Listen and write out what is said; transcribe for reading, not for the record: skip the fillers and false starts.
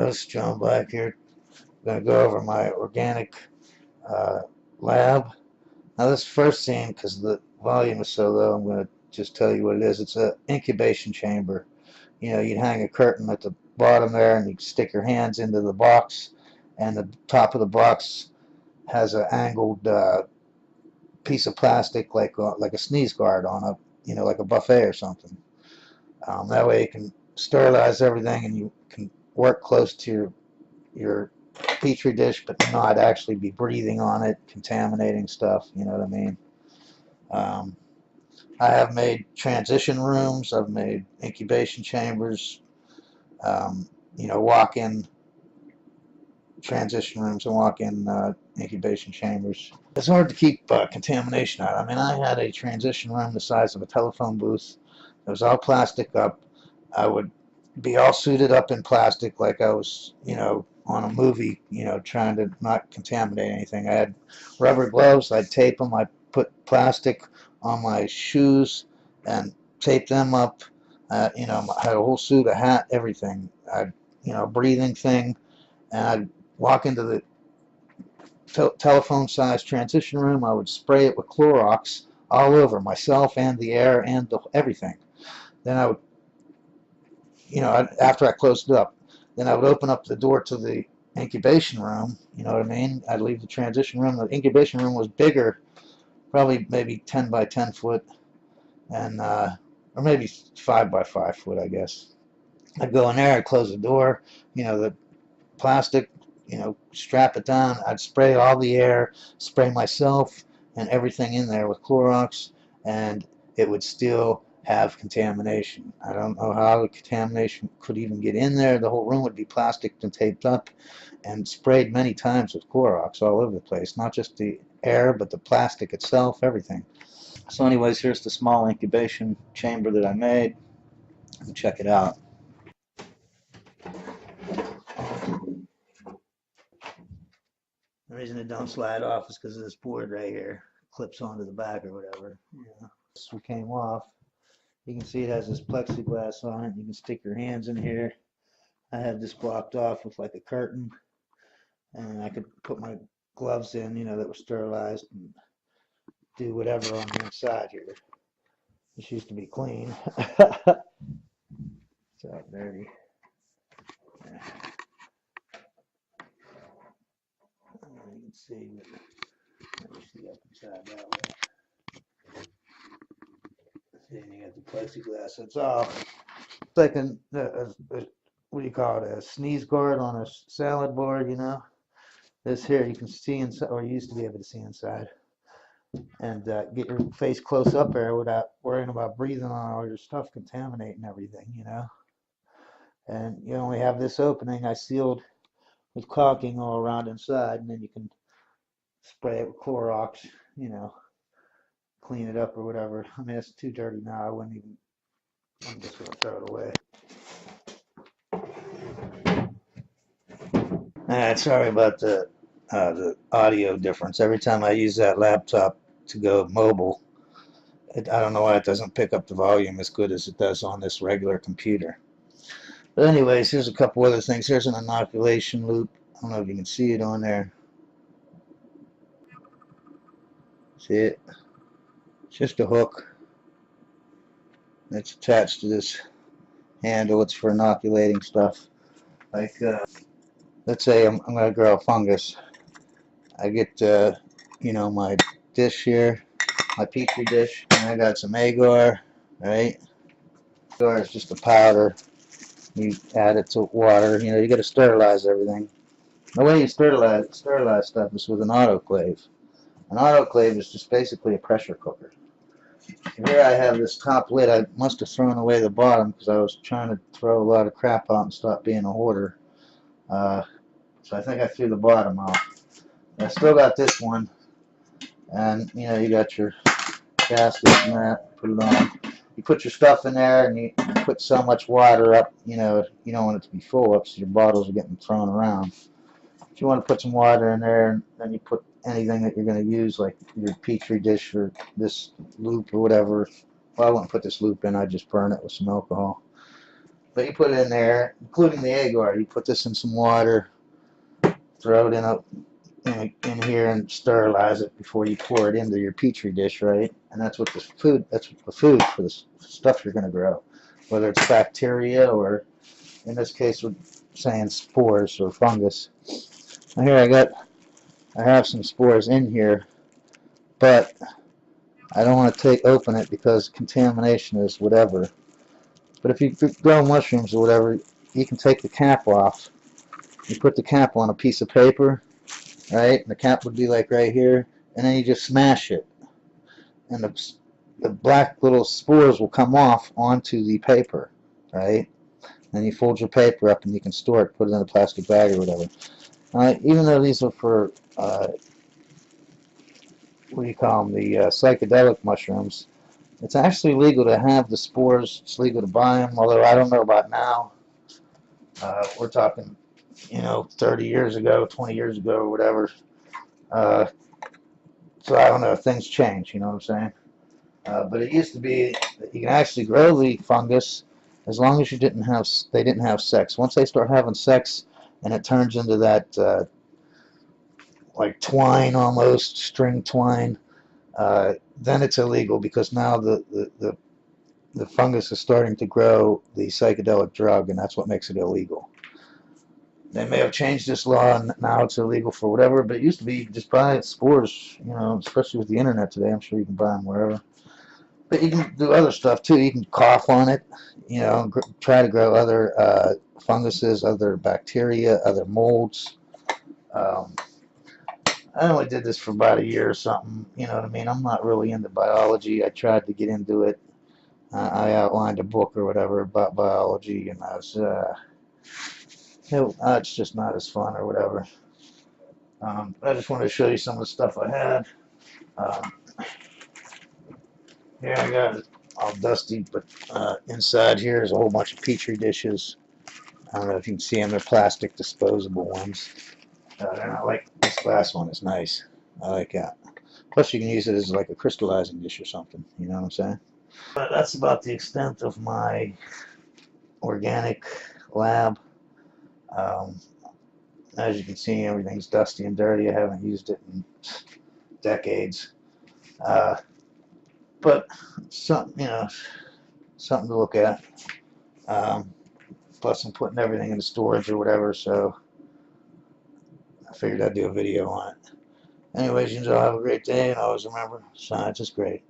This is John Black here. I'm going to go over my organic lab. Now this first scene, because the volume is so low, I'm going to just tell you what it is. It's an incubation chamber. You know, you'd hang a curtain at the bottom there, and you stick your hands into the box, and the top of the box has an angled piece of plastic, like a sneeze guard on a, you know, like a buffet or something. That way you can sterilize everything, and you can work close to your petri dish, but not actually be breathing on it, contaminating stuff. You know what I mean? I have made transition rooms. I've made incubation chambers. You know, walk-in transition rooms and walk-in incubation chambers. It's hard to keep contamination out. I mean, I had a transition room the size of a telephone booth. It was all plastic up. I would be all suited up in plastic like I was, you know, on a movie, you know, trying to not contaminate anything. I had rubber gloves. I'd tape them. I'd put plastic on my shoes and tape them up. You know, I had a whole suit, a hat, everything. You know, breathing thing. And I'd walk into the telephone-sized transition room. I would spray it with Clorox all over myself and the air and everything. Then I would, you know, after I closed it up, then I would open up the door to the incubation room. You know what I mean? I'd leave the transition room. The incubation room was bigger, probably maybe 10 by 10 foot, and or maybe 5 by 5 foot, I guess. I'd go in there, I'd close the door, you know, the plastic, you know, strap it down. I'd spray all the air, spray myself and everything in there with Clorox, and it would still have contamination. I don't know how the contamination could even get in there. The whole room would be plastic and taped up and sprayed many times with Clorox all over the place. Not just the air, but the plastic itself, everything. So anyways, here's the small incubation chamber that I made. Check it out. The reason it don't slide off is because of this board right here. It clips onto the back or whatever. Yeah. This one came off. You can see it has this plexiglass on it. You can stick your hands in here. I had this blocked off with like a curtain, and I could put my gloves in, you know, that were sterilized, and do whatever on the inside here. This used to be clean. It's all dirty. Yeah. You can see, let me see up inside that way. See, and you got the plexiglass. It's all, it's like a what do you call it? A sneeze guard on a salad board, you know. This here you can see inside, or you used to be able to see inside, and get your face close up there without worrying about breathing on all your stuff, contaminating everything, you know. And you only have this opening. I sealed with caulking all around inside, and then you can spray it with Clorox, you know, clean it up or whatever. I mean, it's too dirty now. I wouldn't even, I'm just going to throw it away. Sorry about the audio difference. Every time I use that laptop to go mobile, I don't know why it doesn't pick up the volume as good as it does on this regular computer. But anyways, here's a couple other things. Here's an inoculation loop. I don't know if you can see it on there. See it? It's just a hook. It's attached to this handle. It's for inoculating stuff. Like, let's say I'm going to grow a fungus. I get, you know, my dish here, my petri dish, and I got some agar, right? Agar is just a powder. You add it to water. You know, you got to sterilize everything. The way you sterilize stuff is with an autoclave. An autoclave is just basically a pressure cooker. Here I have this top lid. I must have thrown away the bottom because I was trying to throw a lot of crap out and stop being a hoarder. So I think I threw the bottom out. I still got this one, and you know, you got your gasket and that. Put it on. You put your stuff in there, and you put so much water up. You know, you don't want it to be full up, so your bottles are getting thrown around. If you want to put some water in there, and then you put anything that you're going to use, like your petri dish or this loop or whatever. Well, I wouldn't put this loop in. I'd just burn it with some alcohol. But you put it in there, including the agar. You put this in some water, throw it in here and sterilize it before you pour it into your petri dish, right? And that's what the food. That's the food for the stuff you're going to grow, whether it's bacteria or, in this case, we're saying spores or fungus. Now here I have some spores in here, but I don't want to open it because contamination is whatever. But if you grow mushrooms or whatever, you can take the cap off. You put the cap on a piece of paper, right? And the cap would be like right here, and then you just smash it, and the black little spores will come off onto the paper, right? And you fold your paper up, and you can store it, put it in a plastic bag or whatever. Even though these are for what do you call them, the psychedelic mushrooms, it's actually legal to have the spores. It's legal to buy them, although I don't know about now. We're talking, 30 years ago, 20 years ago, or whatever. So I don't know if things change, you know what I'm saying? But it used to be that you can actually grow the fungus as long as they didn't have sex. Once they start having sex and it turns into that like twine almost, string twine, then it's illegal because now the fungus is starting to grow the psychedelic drug, and that's what makes it illegal. They may have changed this law, and now it's illegal for whatever, but it used to be you could just buy spores, especially with the internet today. I'm sure you can buy them wherever. But you can do other stuff too. You can cough on it, try to grow other funguses, other bacteria, other molds. I only did this for about a year or something, you know what I mean? I'm not really into biology. I tried to get into it. I outlined a book or whatever about biology, and I was, it's just not as fun or whatever. I just wanted to show you some of the stuff I had. Here I got it all dusty, but inside here is a whole bunch of petri dishes. I don't know if you can see them. They're plastic disposable ones. They're not like this glass one is nice. I like that. Plus you can use it as like a crystallizing dish or something. You know what I'm saying? But that's about the extent of my organic lab. As you can see, everything's dusty and dirty. I haven't used it in decades. But something, something to look at. Plus I'm putting everything into storage or whatever, so I figured I'd do a video on it. Anyways, you all have a great day, and always remember, science is great.